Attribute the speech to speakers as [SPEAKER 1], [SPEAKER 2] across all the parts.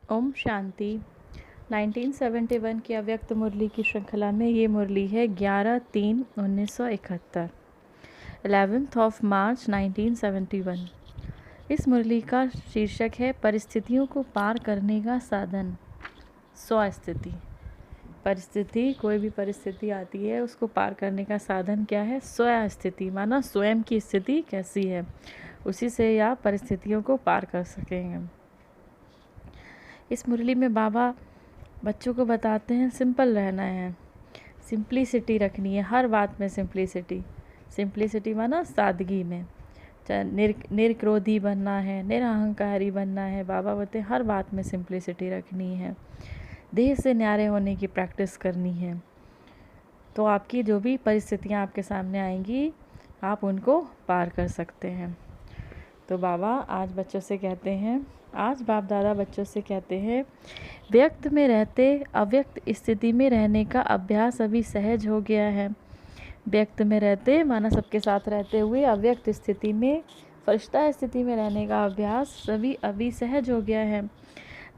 [SPEAKER 1] ओम शांति। 1971 की अव्यक्त मुरली की श्रृंखला में ये मुरली है 11/3/1971, 11 मार्च 1971। इस मुरली का शीर्षक है परिस्थितियों को पार करने का साधन। स्वस्थिति। परिस्थिति, कोई भी परिस्थिति आती है उसको पार करने का साधन क्या है? स्वस्थिति, माना स्वयं की स्थिति कैसी है, उसी से आप परिस्थितियों को पार कर सकेंगे। इस मुरली में बाबा बच्चों को बताते हैं सिंपल रहना है, सिंप्लिसिटी रखनी है, हर बात में सिंप्लिसिटी। सिंप्लिसिटी माना सादगी में, निर्क्रोधी बनना है, निरअहंकारी बनना है। बाबा बोलते हैं हर बात में सिंप्लिसिटी रखनी है, देह से न्यारे होने की प्रैक्टिस करनी है। तो आपकी जो भी परिस्थितियाँ आपके सामने आएंगी आप उनको पार कर सकते हैं। तो बाबा आज बच्चों से कहते हैं, आज बाप दादा बच्चों से कहते हैं, व्यक्त में रहते अव्यक्त स्थिति में रहने का अभ्यास अभी सहज हो गया है। व्यक्त में रहते माना सबके साथ रहते हुए अव्यक्त स्थिति में, फरिश्ता स्थिति में रहने का अभ्यास अभी सहज हो गया है।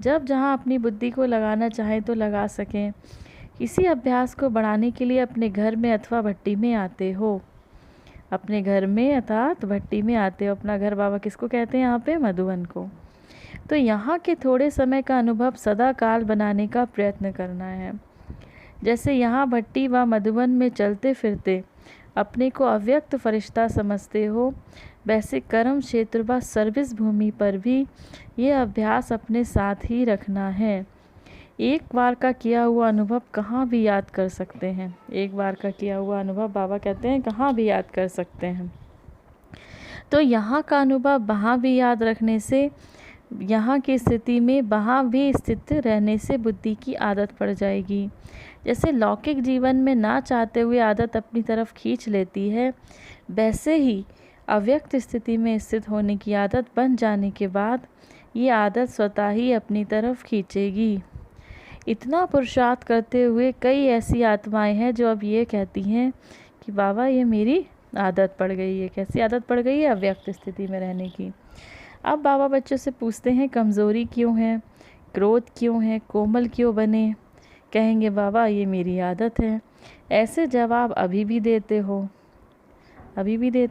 [SPEAKER 1] जब जहाँ अपनी बुद्धि को लगाना चाहें तो लगा सकें। इसी अभ्यास को बढ़ाने के लिए अपने घर में अथवा भट्टी में आते हो। अपने घर में अर्थात भट्टी में आते हो। अपना घर बाबा किसको कहते हैं यहाँ पे? मधुवन को। तो यहाँ के थोड़े समय का अनुभव सदा काल बनाने का प्रयत्न करना है। जैसे यहाँ भट्टी व मधुवन में चलते फिरते अपने को अव्यक्त फरिश्ता समझते हो, वैसे कर्म क्षेत्र व सर्विस भूमि पर भी ये अभ्यास अपने साथ ही रखना है। एक बार का किया हुआ अनुभव कहाँ भी याद कर सकते हैं। एक बार का किया हुआ अनुभव बाबा कहते हैं कहाँ भी याद कर सकते हैं। तो यहाँ का अनुभव वहाँ भी याद रखने से, यहाँ की स्थिति में वहाँ भी स्थित रहने से बुद्धि की आदत पड़ जाएगी। जैसे लौकिक जीवन में ना चाहते हुए आदत अपनी तरफ खींच लेती है, वैसे ही अव्यक्त स्थिति में स्थित होने की आदत बन जाने के बाद ये आदत स्वतः ही अपनी तरफ खींचेगी। इतना पुरुषार्थ करते हुए कई ऐसी आत्माएं हैं जो अब ये कहती हैं कि बाबा ये मेरी आदत पड़ गई है। कैसी आदत पड़ गई है? अव्यक्त स्थिति में रहने की। अब बाबा बच्चों से पूछते हैं कमज़ोरी क्यों है, क्रोध क्यों है, कोमल क्यों बने? कहेंगे बाबा ये मेरी आदत है। ऐसे जवाब अभी भी देते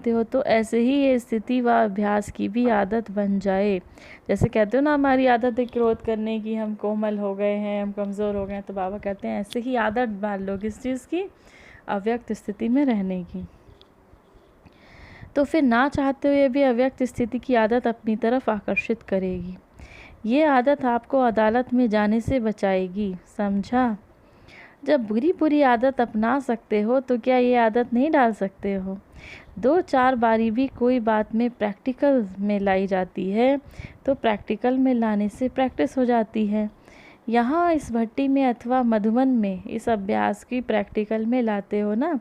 [SPEAKER 1] हो, तो ऐसे ही ये स्थिति व अभ्यास की भी आदत बन जाए। जैसे कहते हो ना हमारी आदत है क्रोध करने की, हम कोमल हो गए हैं, हम कमज़ोर हो गए हैं, तो बाबा कहते हैं ऐसे ही आदत डाल लो किस चीज़ की? अव्यक्त स्थिति में रहने की। तो फिर ना चाहते हुए भी अव्यक्त स्थिति की आदत अपनी तरफ आकर्षित करेगी। ये आदत आपको अदालत में जाने से बचाएगी, समझा? जब बुरी आदत अपना सकते हो तो क्या ये आदत नहीं डाल सकते हो? 2-4 बारी भी कोई बात में प्रैक्टिकल में लाई जाती है तो प्रैक्टिकल में लाने से प्रैक्टिस हो जाती है। यहाँ इस भट्टी में अथवा मधुवन में इस अभ्यास की प्रैक्टिकल में लाते हो ना।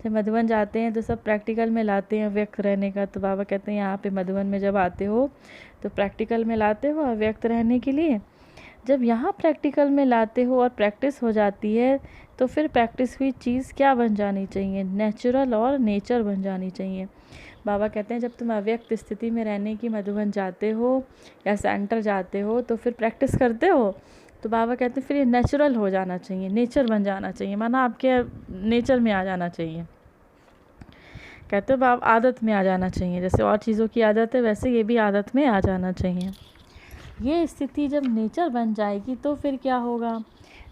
[SPEAKER 1] जब मधुवन जाते हैं तो सब प्रैक्टिकल में लाते हैं व्यक्त रहने का। तो बाबा कहते हैं यहाँ पे मधुवन में जब आते हो तो प्रैक्टिकल में लाते हो अव्यक्त रहने के लिए। जब यहाँ प्रैक्टिकल में लाते हो और प्रैक्टिस हो जाती है तो फिर प्रैक्टिस हुई चीज़ क्या बन जानी चाहिए? नेचुरल और नेचर बन जानी चाहिए। बाबा कहते हैं जब तुम अव्यक्त स्थिति में रहने की मधुबन जाते हो या सेंटर जाते हो तो फिर प्रैक्टिस करते हो, तो बाबा कहते हैं फिर ये नेचुरल हो जाना चाहिए, नेचर बन जाना चाहिए, माना आपके नेचर में आ जाना चाहिए। कहते हो बाबा आदत में आ जाना चाहिए, जैसे और चीज़ों की आदत है वैसे ये भी आदत में आ जाना चाहिए। ये स्थिति जब नेचर बन जाएगी तो फिर क्या होगा?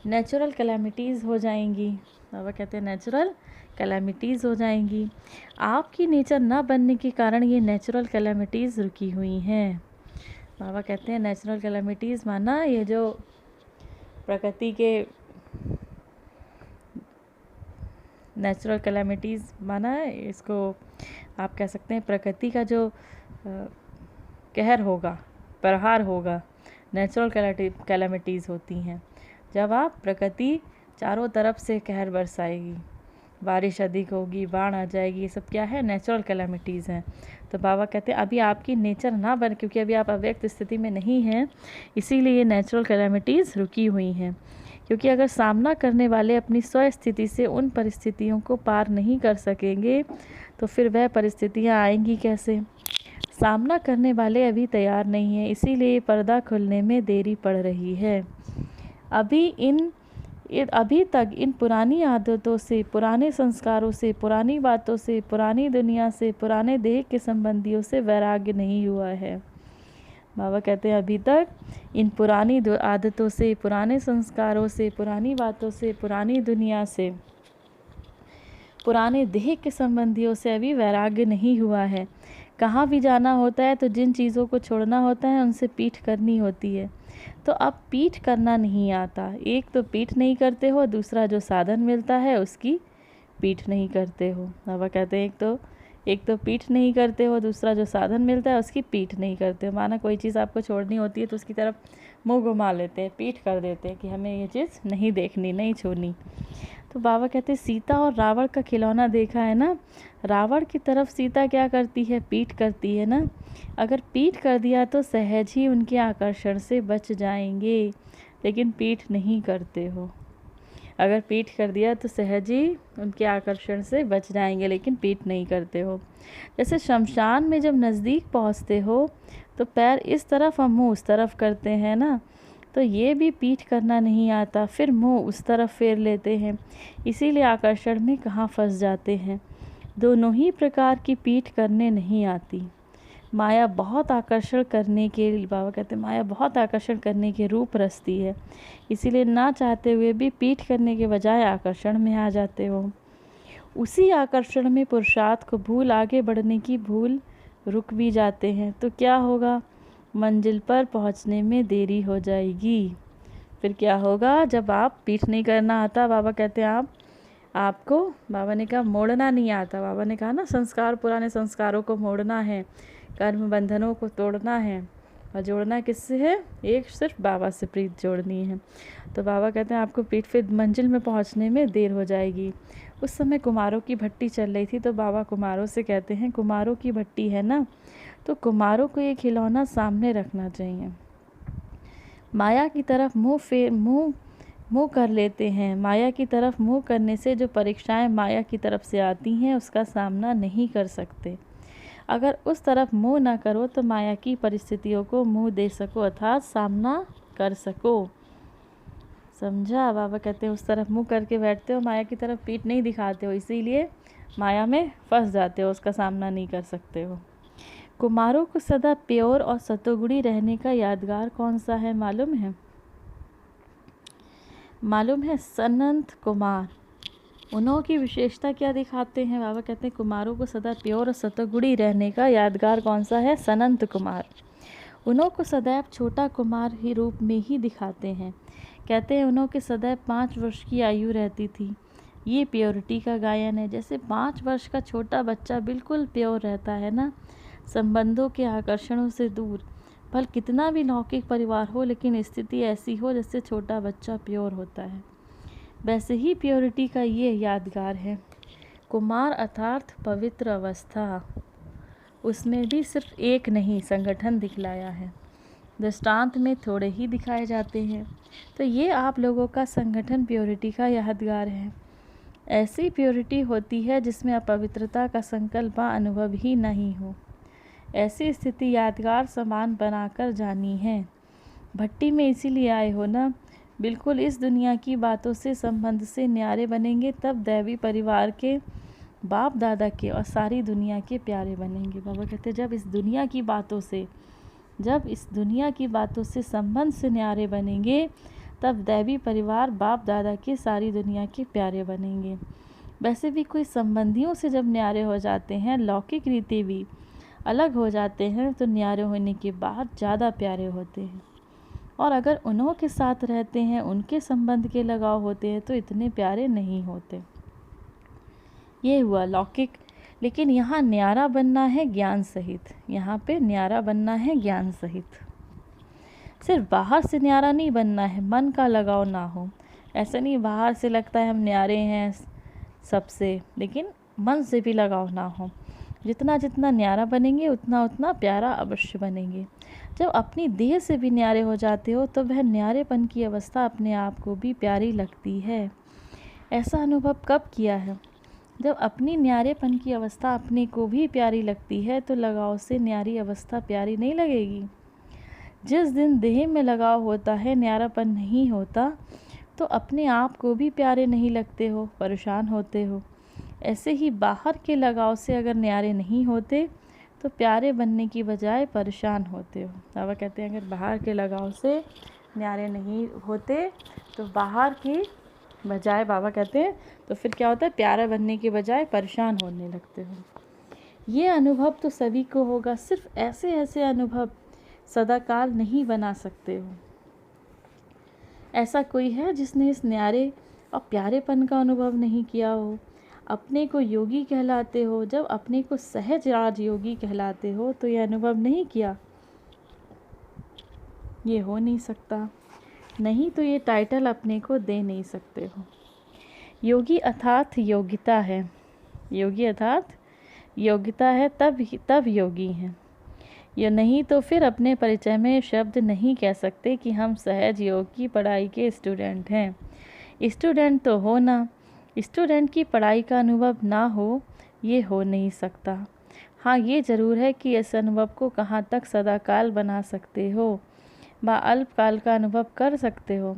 [SPEAKER 1] नेचुरल कैलेमिटीज़ हो जाएंगी। बाबा कहते हैं नेचुरल कैलेमिटीज़ हो जाएंगी। आपकी नेचर ना बनने के कारण ये नेचुरल कैलेमिटीज़ रुकी हुई हैं। बाबा कहते हैं नेचुरल कैलेमिटीज़ माना ये जो प्रकृति के, नेचुरल कैलेमिटीज़ माना इसको आप कह सकते हैं प्रकृति का जो कहर होगा, प्रहार होगा, नेचुरल कैलेमिटीज़ होती हैं। जब आप प्रकृति चारों तरफ से कहर बरसाएगी, बारिश अधिक होगी, बाढ़ आ जाएगी, ये सब क्या है? नेचुरल कैलेमिटीज़ हैं। तो बाबा कहते हैं अभी आपकी नेचर ना बन, क्योंकि अभी आप अव्यक्त स्थिति में नहीं हैं, इसीलिए ये नेचुरल कैलेमिटीज़ रुकी हुई हैं। क्योंकि अगर सामना करने वाले अपनी स्वस्थिति से उन परिस्थितियों को पार नहीं कर सकेंगे तो फिर वह परिस्थितियाँ आएंगी कैसे? सामना करने वाले अभी तैयार नहीं हैं, इसीलिए पर्दा खुलने में देरी पड़ रही है। अभी तक इन पुरानी आदतों से, पुराने संस्कारों से, पुरानी बातों से, पुरानी दुनिया से, पुराने देह के संबंधियों से वैराग्य नहीं हुआ है। बाबा कहते हैं अभी तक इन पुरानी आदतों से, पुराने संस्कारों से, पुरानी बातों से, पुरानी दुनिया से, पुराने देह के संबंधियों से अभी वैराग्य नहीं हुआ है। कहाँ भी जाना होता है तो जिन चीज़ों को छोड़ना होता है उनसे पीठ करनी होती है। तो अब पीठ करना नहीं आता। एक तो पीठ नहीं करते हो, दूसरा जो साधन मिलता है उसकी पीठ नहीं करते हो। बाबा कहते हैं एक तो पीठ नहीं करते हो, दूसरा जो साधन मिलता है उसकी पीठ नहीं करते हो। माना कोई चीज़ आपको छोड़नी होती है तो उसकी तरफ मुंह घुमा लेते हैं, पीठ कर देते हैं कि हमें ये चीज़ नहीं देखनी, नहीं छूनी। तो बाबा कहते हैं सीता और रावण का खिलौना देखा है ना, रावण की तरफ सीता क्या करती है, पीठ करती है ना। अगर पीठ कर दिया तो सहज ही उनके आकर्षण से बच जाएंगे, लेकिन पीठ नहीं करते हो। अगर पीठ कर दिया तो सहज ही उनके आकर्षण से बच जाएंगे, लेकिन पीठ नहीं करते हो। जैसे शमशान में जब नज़दीक पहुंचते हो तो पैर इस तरफ और मुँह उस तरफ करते हैं ना, तो ये भी पीठ करना नहीं आता, फिर मुंह उस तरफ फेर लेते हैं, इसीलिए आकर्षण में कहाँ फंस जाते हैं। दोनों ही प्रकार की पीठ करने नहीं आती। माया बहुत आकर्षण करने के, बाबा कहते हैं माया बहुत आकर्षण करने के रूप रचती है, इसीलिए ना चाहते हुए भी पीठ करने के बजाय आकर्षण में आ जाते हो। उसी आकर्षण में पुरुषार्थ को भूल आगे बढ़ने की भूल रुक भी जाते हैं, तो क्या होगा, मंजिल पर पहुंचने में देरी हो जाएगी। फिर क्या होगा, जब आप पीठ नहीं करना आता, बाबा कहते हैं आपको, बाबा ने कहा मोड़ना नहीं आता। बाबा ने कहा ना संस्कार, पुराने संस्कारों को मोड़ना है, कर्म बंधनों को तोड़ना है, और जोड़ना किससे है, एक सिर्फ बाबा से प्रीत जोड़नी है। तो बाबा कहते हैं आपको पीठ फिर मंजिल में पहुंचने में देर हो जाएगी। उस समय कुमारों की भट्टी चल रही थी, तो बाबा कुमारों से कहते हैं कुमारों की भट्टी है ना, तो कुमारों को ये खिलौना सामने रखना चाहिए। माया की तरफ मुँह कर लेते हैं। माया की तरफ मुँह करने से जो परीक्षाएं माया की तरफ से आती हैं उसका सामना नहीं कर सकते। अगर उस तरफ मुँह ना करो तो माया की परिस्थितियों को मुँह दे सको, अर्थात सामना कर सको। समझा। बाबा कहते हैं उस तरफ मुँह करके बैठते हो, माया की तरफ पीठ नहीं दिखाते हो, इसीलिए माया में फंस जाते हो, उसका सामना नहीं कर सकते हो। कुमारों को सदा प्योर और सतोगुणी रहने का यादगार कौन सा है मालूम है? मालूम है, सनंत कुमार। उन्हों की विशेषता क्या दिखाते हैं? बाबा कहते हैं कुमारों को सदा प्योर और सतोगुणी रहने का यादगार कौन सा है? सनंत कुमार। उन्हों को सदैव छोटा कुमार ही रूप में ही दिखाते हैं। कहते हैं उन्हों के सदैव 5 वर्ष की आयु रहती थी। ये प्योरिटी का गायन है। जैसे 5 वर्ष का छोटा बच्चा बिल्कुल प्योर रहता है ना, संबंधों के आकर्षणों से दूर, भल कितना भी लौकिक परिवार हो, लेकिन स्थिति ऐसी हो जैसे छोटा बच्चा प्योर होता है, वैसे ही प्योरिटी का ये यादगार है। कुमार अर्थात पवित्र अवस्था, उसमें भी सिर्फ एक नहीं संगठन दिखलाया है, दृष्टांत में थोड़े ही दिखाए जाते हैं। तो ये आप लोगों का संगठन प्योरिटी का यादगार है। ऐसी प्योरिटी होती है जिसमें अपवित्रता का संकल्प अनुभव ही नहीं हो। ऐसी स्थिति यादगार समान बनाकर जानी है। भट्टी में इसीलिए आए हो ना, बिल्कुल इस दुनिया की बातों से संबंध से न्यारे बनेंगे, तब दैवी परिवार के, बाप दादा के और सारी दुनिया के प्यारे बनेंगे। बाबा कहते जब इस दुनिया की बातों से संबंध से न्यारे बनेंगे, तब दैवी परिवार, बाप दादा के, सारी दुनिया के प्यारे बनेंगे। वैसे भी कोई संबंधियों से जब न्यारे हो जाते हैं, लौकिक रीति भी अलग हो जाते हैं, तो न्यारे होने के बाद ज़्यादा प्यारे होते हैं। और अगर उन्हों के साथ रहते हैं, उनके संबंध के लगाव होते हैं, तो इतने प्यारे नहीं होते। ये हुआ लौकिक। लेकिन यहाँ न्यारा बनना है ज्ञान सहित। यहाँ पे न्यारा बनना है ज्ञान सहित। सिर्फ बाहर से न्यारा नहीं बनना है, मन का लगाव ना हो। ऐसा नहीं बाहर से लगता है हम न्यारे हैं सबसे, लेकिन मन से भी लगाव ना हो। जितना जितना न्यारा बनेंगे उतना उतना प्यारा अवश्य बनेंगे। जब अपनी देह से भी न्यारे हो जाते हो तो वह न्यारेपन की अवस्था अपने आप को भी प्यारी लगती है। ऐसा अनुभव कब किया है? जब अपनी न्यारेपन की अवस्था अपने को भी प्यारी लगती है तो लगाव से न्यारी अवस्था प्यारी नहीं लगेगी। जिस दिन देह में लगाव होता है, न्यारापन नहीं होता, तो अपने आप को भी प्यारे नहीं लगते हो, परेशान होते हो। ऐसे ही बाहर के लगाव से अगर न्यारे नहीं होते तो प्यारे बनने की बजाय परेशान होते हो। बाबा कहते हैं अगर बाहर के लगाव से न्यारे नहीं होते तो बाहर की बजाय, बाबा कहते हैं, तो फिर क्या होता है, प्यारा बनने के बजाय परेशान होने लगते हो। ये अनुभव तो सभी को होगा, सिर्फ ऐसे ऐसे अनुभव सदाकाल नहीं बना सकते हो। ऐसा कोई है जिसने इस न्यारे और प्यारेपन का अनुभव नहीं किया हो? अपने को योगी कहलाते हो, जब अपने को सहज राजयोगी कहलाते हो तो ये अनुभव नहीं किया? ये हो नहीं सकता, नहीं तो ये टाइटल अपने को दे नहीं सकते हो। योगी अर्थात योग्यता है, योगी अर्थात योग्यता है, तब योगी हैं। या नहीं तो फिर अपने परिचय में शब्द नहीं कह सकते कि हम सहज योग की पढ़ाई के स्टूडेंट हैं। स्टूडेंट तो हो ना, स्टूडेंट की पढ़ाई का अनुभव ना हो, ये हो नहीं सकता। हाँ, ये ज़रूर है कि इस अनुभव को कहाँ तक सदाकाल बना सकते हो व अल्पकाल का अनुभव कर सकते हो,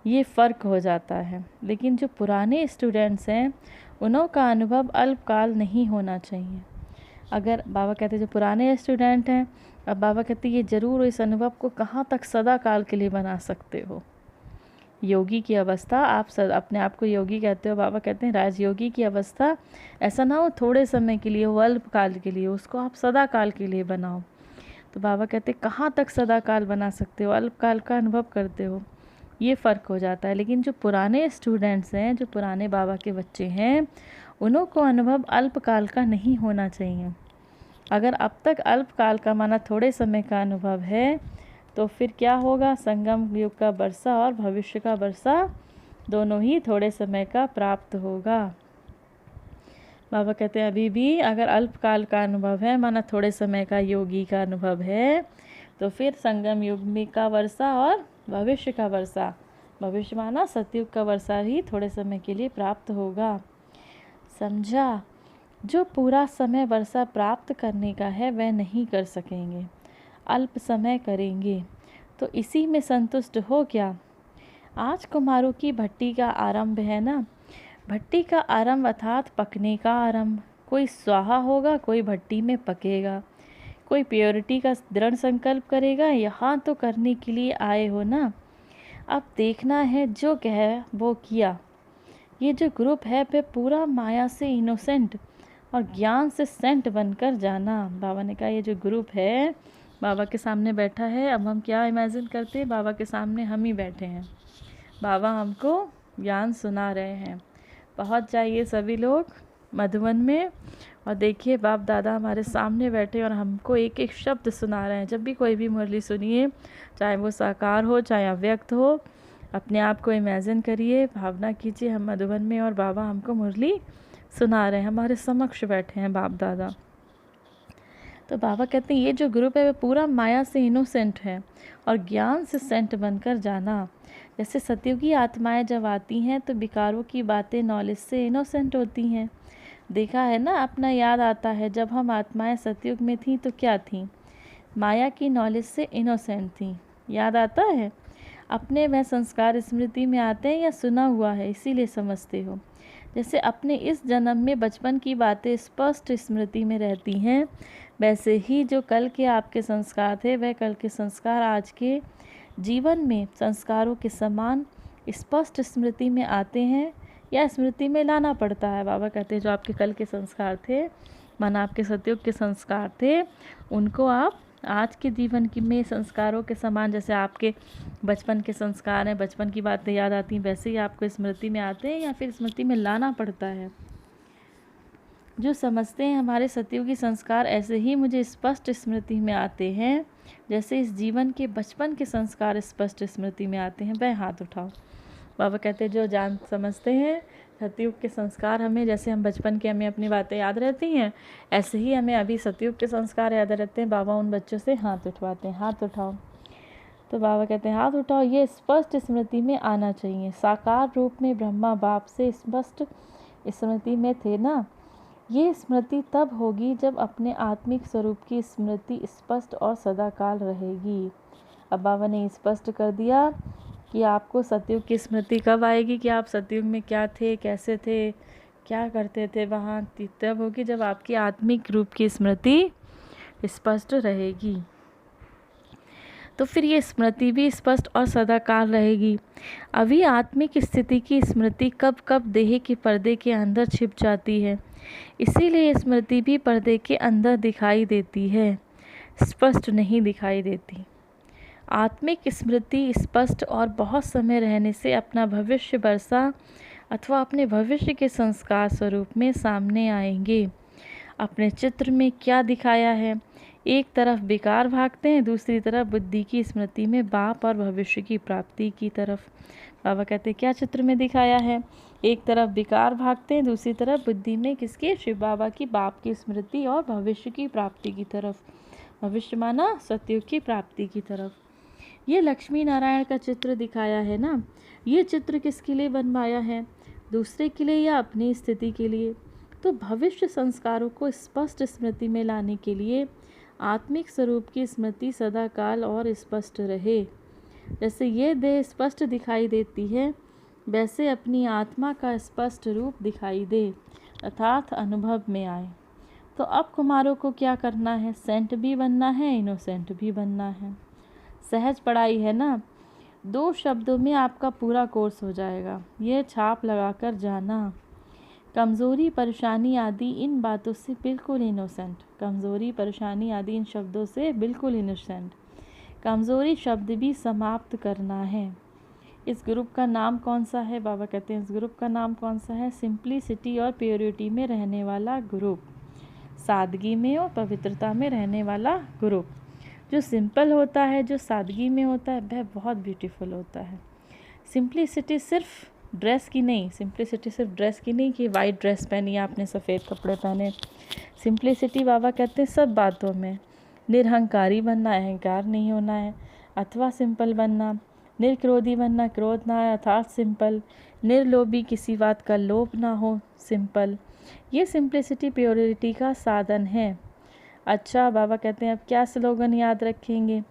[SPEAKER 1] ये फ़र्क हो जाता है। लेकिन जो पुराने स्टूडेंट्स हैं उन्हों का अनुभव अल्पकाल नहीं होना चाहिए। अगर बाबा कहते जो पुराने स्टूडेंट हैं, अब बाबा कहते ये ज़रूर इस अनुभव को कहाँ तक सदा काल के लिए बना सकते हो। योगी की अवस्था, आप अपने आप को योगी कहते हो, बाबा कहते हैं राजयोगी की अवस्था ऐसा ना हो थोड़े समय के लिए हो, अल्प काल के लिए, उसको आप सदा काल के लिए बनाओ। तो बाबा कहते कहाँ तक सदा काल बना सकते हो, अल्प काल का अनुभव करते हो, ये फ़र्क हो जाता है। लेकिन जो पुराने स्टूडेंट्स हैं, जो पुराने बाबा के बच्चे हैं, उन्हों को अनुभव अल्पकाल का नहीं होना चाहिए। अगर अब तक अल्पकाल का माना थोड़े समय का अनुभव है तो फिर क्या होगा, संगम युग का वर्षा और भविष्य का वर्षा दोनों ही थोड़े समय का प्राप्त होगा। बाबा कहते हैं अभी भी अगर अल्पकाल का अनुभव है, माना थोड़े समय का योगी का अनुभव है, तो फिर संगम युग में का वर्षा और भविष्य का वर्षा, भविष्य माना सतयुग का वर्षा ही थोड़े समय के लिए प्राप्त होगा। समझा? जो पूरा समय वर्षा प्राप्त करने का है वह नहीं कर सकेंगे, अल्प समय करेंगे, तो इसी में संतुष्ट हो क्या? आज कुमारों की भट्टी का आरंभ है ना, भट्टी का आरंभ अर्थात पकने का आरंभ। कोई स्वाहा होगा, कोई भट्टी में पकेगा, कोई प्योरिटी का दृढ़ संकल्प करेगा। यहाँ तो करने के लिए आए हो ना, अब देखना है जो कहे वो किया। ये जो ग्रुप है वह पूरा माया से इनोसेंट और ज्ञान से सेंट बनकर जाना। बाबा ने कहा ये जो ग्रुप है बाबा के सामने बैठा है, अब हम क्या इमेजिन करते हैं, बाबा के सामने हम ही बैठे हैं, बाबा हमको ज्ञान सुना रहे हैं। पहुंच जाइए सभी लोग मधुबन में और देखिए बाप दादा हमारे सामने बैठे और हमको एक एक शब्द सुना रहे हैं। जब भी कोई भी मुरली सुनिए, चाहे वो साकार हो चाहे अव्यक्त हो, अपने आप को इमेजिन करिए, भावना कीजिए हम मधुबन में और बाबा हमको मुरली सुना रहे हैं, हमारे समक्ष बैठे हैं बाप दादा। तो बाबा कहते हैं ये जो ग्रुप है वह पूरा माया से इनोसेंट है और ज्ञान से सेंट बनकर जाना। जैसे सतयुगी आत्माएं जब आती हैं तो विकारों की बातें नॉलेज से इनोसेंट होती हैं। देखा है ना, अपना याद आता है जब हम आत्माएं सतयुग में थीं तो क्या थीं, माया की नॉलेज से इनोसेंट थीं। याद आता है? अपने वह संस्कार स्मृति में आते हैं या सुना हुआ है इसीलिए समझते हो। जैसे अपने इस जन्म में बचपन की बातें स्पष्ट स्मृति में रहती हैं, वैसे ही जो कल के आपके संस्कार थे वह कल के संस्कार आज के जीवन में संस्कारों के समान स्पष्ट स्मृति में आते हैं या स्मृति में लाना पड़ता है। बाबा कहते हैं जो आपके कल के संस्कार थे, माना आपके सतयुग के संस्कार थे, उनको आप आज के जीवन की में संस्कारों के समान, जैसे आपके बचपन के संस्कार हैं, बचपन की बातें याद आती हैं, वैसे ही आपको स्मृति में आते हैं या फिर स्मृति में लाना पड़ता है। जो समझते हैं हमारे सतयुगी संस्कार ऐसे ही मुझे स्पष्ट स्मृति में आते हैं जैसे इस जीवन के बचपन के संस्कार स्पष्ट स्मृति में आते हैं, वह हाथ उठाओ। बाबा कहते हैं जो जान समझते हैं सतयुग के संस्कार, हमें जैसे हम बचपन के हमें अपनी बातें याद रहती हैं ऐसे ही हमें अभी सतयुग के संस्कार याद रहते हैं। बाबा उन बच्चों से हाथ उठवाते हैं, हाथ उठाओ। तो बाबा कहते हैं हाथ उठाओ, ये स्पष्ट स्मृति में आना चाहिए। साकार रूप में ब्रह्मा बाप से स्पष्ट स्मृति में थे ना, ये स्मृति तब होगी जब अपने आत्मिक स्वरूप की स्मृति स्पष्ट और सदाकाल रहेगी। अब बाबा ने स्पष्ट कर दिया कि आपको सतयुग की स्मृति कब आएगी, कि आप सतयुग में क्या थे, कैसे थे, क्या करते थे वहाँ, तब होगी जब आपकी आत्मिक रूप की स्मृति स्पष्ट रहेगी। तो फिर ये स्मृति भी स्पष्ट और सदाकाल रहेगी। अभी आत्मिक स्थिति की स्मृति कब कब देह के पर्दे के अंदर छिप जाती है, इसीलिए स्मृति भी पर्दे के अंदर दिखाई देती है, स्पष्ट नहीं दिखाई देती। आत्मिक स्मृति स्पष्ट और बहुत समय रहने से अपना भविष्य वर्षा अथवा अपने भविष्य के संस्कार स्वरूप में सामने आएंगे। अपने चित्र में क्या दिखाया है, एक तरफ विकार भागते हैं, दूसरी तरफ बुद्धि की स्मृति में बाप और भविष्य की प्राप्ति की तरफ। बाबा कहते हैं क्या चित्र में दिखाया है, एक तरफ विकार भागते हैं, दूसरी तरफ बुद्धि में किसके, शिव बाबा की बाप की स्मृति और भविष्य की प्राप्ति की तरफ। भविष्य माना सतयुग की प्राप्ति की तरफ। ये लक्ष्मी नारायण का चित्र दिखाया है ना, ये चित्र किसके लिए बनवाया है, दूसरे के लिए या अपनी स्थिति के लिए। तो भविष्य संस्कारों को स्पष्ट स्मृति में लाने के लिए आत्मिक स्वरूप की स्मृति सदाकाल और स्पष्ट रहे। जैसे ये देह स्पष्ट दिखाई देती है, वैसे अपनी आत्मा का स्पष्ट रूप दिखाई दे, अर्थात अनुभव में आए। तो अब कुमारों को क्या करना है, सेंट भी बनना है, इनोसेंट भी बनना है। सहज पढ़ाई है ना, 2 शब्दों में आपका पूरा कोर्स हो जाएगा। ये छाप लगाकर जाना। कमज़ोरी, परेशानी आदि इन बातों से बिल्कुल इनोसेंट। कमज़ोरी, परेशानी आदि इन शब्दों से बिल्कुल इनोसेंट। कमज़ोरी शब्द भी समाप्त करना है। इस ग्रुप का नाम कौन सा है, बाबा कहते हैं इस ग्रुप का नाम कौन सा है, सिंप्लिसिटी और प्योरिटी में रहने वाला ग्रुप, सादगी में और पवित्रता में रहने वाला ग्रुप। जो सिंपल होता है, जो सादगी में होता है, वह बहुत ब्यूटीफुल होता है। सिंप्लिसिटी सिर्फ ड्रेस की नहीं, सिंप्लिसिटी सिर्फ ड्रेस की नहीं कि वाइट ड्रेस पहनी आपने, सफ़ेद कपड़े पहने। सिंप्लिसिटी बाबा कहते हैं सब बातों में। निरहंकारी बनना, अहंकार नहीं होना है, अथवा सिंपल बनना। निर्क्रोधी बनना, क्रोध ना है, अर्थात सिंपल। निर्लोभी, किसी बात का लोभ ना हो, सिंपल। ये सिंप्लिसिटी प्योरिटी का साधन है। अच्छा, बाबा कहते हैं अब क्या स्लोगन याद रखेंगे,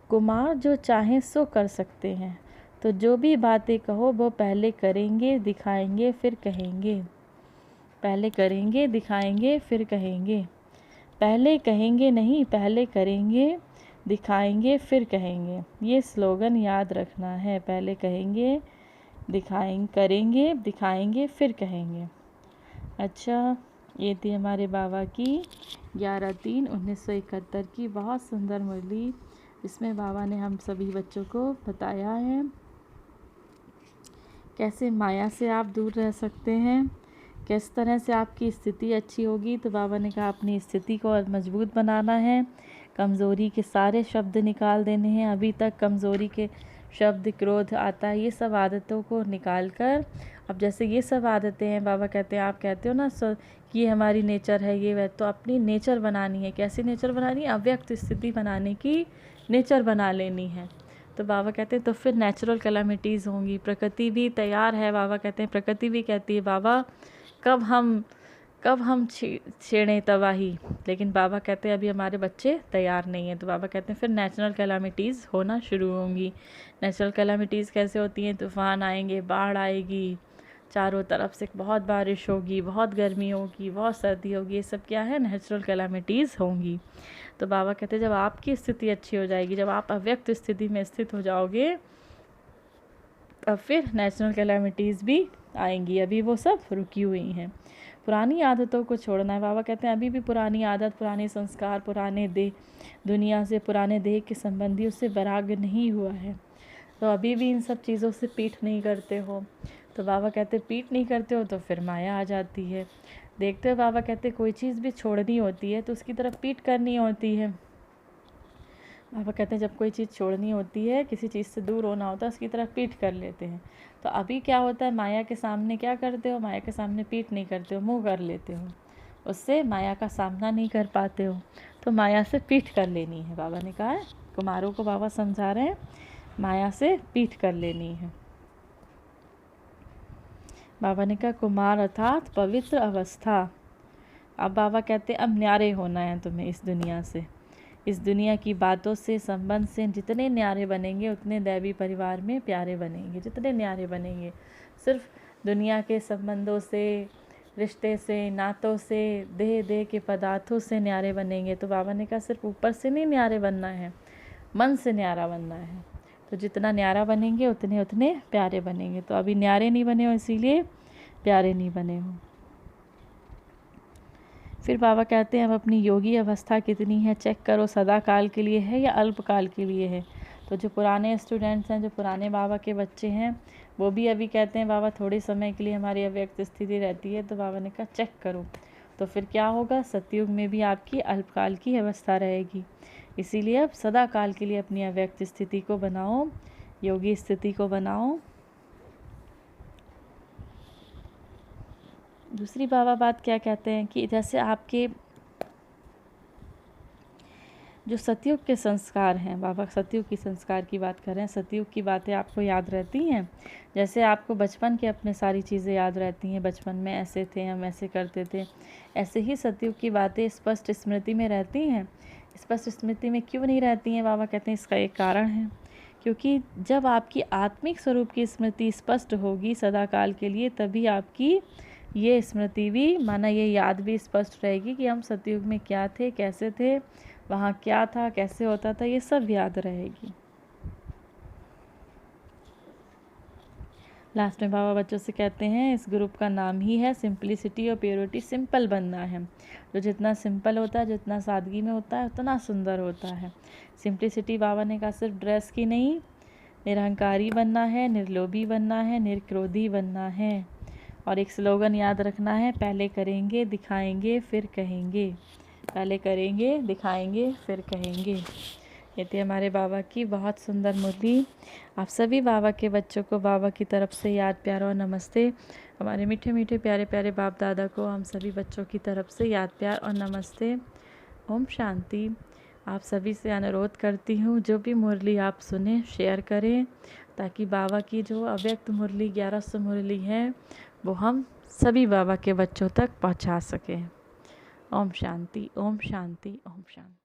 [SPEAKER 1] कुमार जो चाहें सो कर सकते हैं, तो जो भी बातें कहो वो पहले करेंगे, दिखाएंगे, फिर कहेंगे। पहले करेंगे, दिखाएंगे, फिर कहेंगे। पहले कहेंगे नहीं, पहले करेंगे, दिखाएंगे, फिर कहेंगे। ये स्लोगन याद रखना है, पहले कहेंगे, करेंगे, दिखाएंगे, फिर कहेंगे। अच्छा, ये थी हमारे बाबा की 11/3/1971 की बहुत सुंदर मुरली। इसमें बाबा ने हम सभी बच्चों को बताया है कैसे माया से आप दूर रह सकते हैं, किस तरह से आपकी स्थिति अच्छी होगी। तो बाबा ने कहा अपनी स्थिति को और मजबूत बनाना है, कमज़ोरी के सारे शब्द निकाल देने हैं। अभी तक कमज़ोरी के शब्द, क्रोध आता है, ये सब आदतों को निकाल कर, अब जैसे ये सब आदतें हैं, बाबा कहते हैं आप कहते हो ना कि ये हमारी नेचर है, ये वह, तो अपनी नेचर बनानी है। कैसी नेचर बनानी है, अव्यक्त स्थिति बनाने की नेचर बना लेनी है। तो बाबा कहते हैं तो फिर नेचुरल कैलामिटीज़ होंगी। प्रकृति भी तैयार है, बाबा कहते हैं प्रकृति भी कहती है बाबा कब हम छेड़ें तबाही, लेकिन बाबा कहते हैं अभी हमारे बच्चे तैयार नहीं हैं। तो बाबा कहते हैं फिर नेचुरल कैलामिटीज़ होना शुरू होंगी। नेचुरल कैलामिटीज़ कैसे होती हैं, तूफ़ान आएंगे, बाढ़ आएगी, चारों तरफ से बहुत बारिश होगी, बहुत गर्मी होगी, बहुत सर्दी होगी, ये सब क्या है, नेचुरल कैलामिटीज़ होंगी। तो बाबा कहते हैं जब आपकी स्थिति अच्छी हो जाएगी, जब आप अव्यक्त स्थिति में स्थित हो जाओगे, अब फिर नेचुरल कैलामिटीज़ भी आएंगी। अभी वो सब रुकी हुई हैं। पुरानी आदतों को छोड़ना है। बाबा कहते हैं अभी भी पुरानी आदत, पुराने संस्कार, पुराने देह, दुनिया से, पुराने देह के संबंधी उससे वैराग्य नहीं हुआ है, तो अभी भी इन सब चीज़ों से पीठ नहीं करते हो। तो बाबा कहते पीठ नहीं करते हो तो फिर माया आ जाती है। देखते हो, बाबा कहते कोई चीज़ भी छोड़नी होती है तो उसकी तरफ पीठ करनी होती है। बाबा कहते हैं जब कोई चीज़ छोड़नी होती है, किसी चीज़ से दूर होना होता है, उसकी तरफ पीठ कर लेते हैं। तो अभी क्या होता है, माया के सामने क्या करते हो, माया के सामने पीठ नहीं करते हो, मुँह कर लेते हो, उससे माया का सामना नहीं कर पाते हो। तो माया से पीठ कर लेनी है, बाबा ने कहा है। कुमारों को बाबा समझा रहे हैं माया से पीठ कर लेनी है। बाबा ने कहा कुमार अर्थात पवित्र अवस्था। अब बाबा कहते अब न्यारे होना है तुम्हें इस दुनिया से, इस दुनिया की बातों से, संबंध से जितने न्यारे बनेंगे उतने दैवी परिवार में प्यारे बनेंगे। जितने न्यारे बनेंगे, सिर्फ दुनिया के संबंधों से, रिश्ते से, नातों से, देह के पदार्थों से न्यारे बनेंगे। तो बाबा ने कहा सिर्फ ऊपर से नहीं न्यारे बनना है, मन से न्यारा बनना है। तो जितना न्यारा बनेंगे उतने उतने प्यारे बनेंगे। तो अभी न्यारे नहीं बने हो, इसीलिए प्यारे नहीं बने हो। फिर बाबा कहते हैं अब अपनी योगी अवस्था कितनी है चेक करो, सदा काल के लिए है या अल्प काल के लिए है। तो जो पुराने स्टूडेंट्स हैं, जो पुराने बाबा के बच्चे हैं, वो भी अभी कहते हैं बाबा थोड़े समय के लिए हमारी अव्यक्त स्थिति रहती है। तो बाबा ने कहा चेक करो। तो फिर क्या होगा, सतयुग में भी आपकी अल्पकाल की अवस्था रहेगी। इसीलिए अब सदा काल के लिए अपनी अव्यक्त स्थिति को बनाओ, योगी स्थिति को बनाओ। दूसरी बाबा बात क्या कहते हैं कि जैसे आपके जो सतयुग के संस्कार हैं, बाबा सतयुग की संस्कार की बात कर रहे हैं, सतयुग की बातें आपको याद रहती हैं। जैसे आपको बचपन की अपने सारी चीज़ें याद रहती हैं, बचपन में ऐसे थे, हम ऐसे करते थे, ऐसे ही सतयुग की बातें स्पष्ट स्मृति में रहती हैं। स्पष्ट स्मृति में क्यों नहीं रहती हैं, बाबा कहते हैं इसका एक कारण है, क्योंकि जब आपकी आत्मिक स्वरूप की स्मृति स्पष्ट होगी सदाकाल के लिए, तभी आपकी ये स्मृति भी, माना ये याद भी स्पष्ट रहेगी कि हम सतयुग में क्या थे, कैसे थे, वहाँ क्या था, कैसे होता था, ये सब याद रहेगी। लास्ट में बाबा बच्चों से कहते हैं इस ग्रुप का नाम ही है सिंपलिसिटी और प्योरिटी। सिंपल बनना है, जो जितना सिंपल होता है, जितना सादगी में होता है, उतना सुंदर होता है। सिंपलिसिटी बाबा ने कहा सिर्फ ड्रेस की नहीं, निरहंकारी बनना है, निर्लोभी बनना है, निर्क्रोधी बनना है। और एक स्लोगन याद रखना है, पहले करेंगे दिखाएंगे फिर कहेंगे। पहले करेंगे दिखाएंगे फिर कहेंगे। ये थी हमारे बाबा की बहुत सुंदर मुरली। आप सभी बाबा के बच्चों को बाबा की तरफ से याद, प्यार और नमस्ते। हमारे मीठे मीठे प्यारे प्यारे बाप दादा को हम सभी बच्चों की तरफ से याद, प्यार और नमस्ते। ओम शांति। आप सभी से अनुरोध करती हूँ जो भी मुरली आप सुने शेयर करें, ताकि बाबा की जो अव्यक्त मुरली 1100 मुरली है वो हम सभी बाबा के बच्चों तक पहुँचा सकें। ओम शांति, ओम शांति, ओम शांति।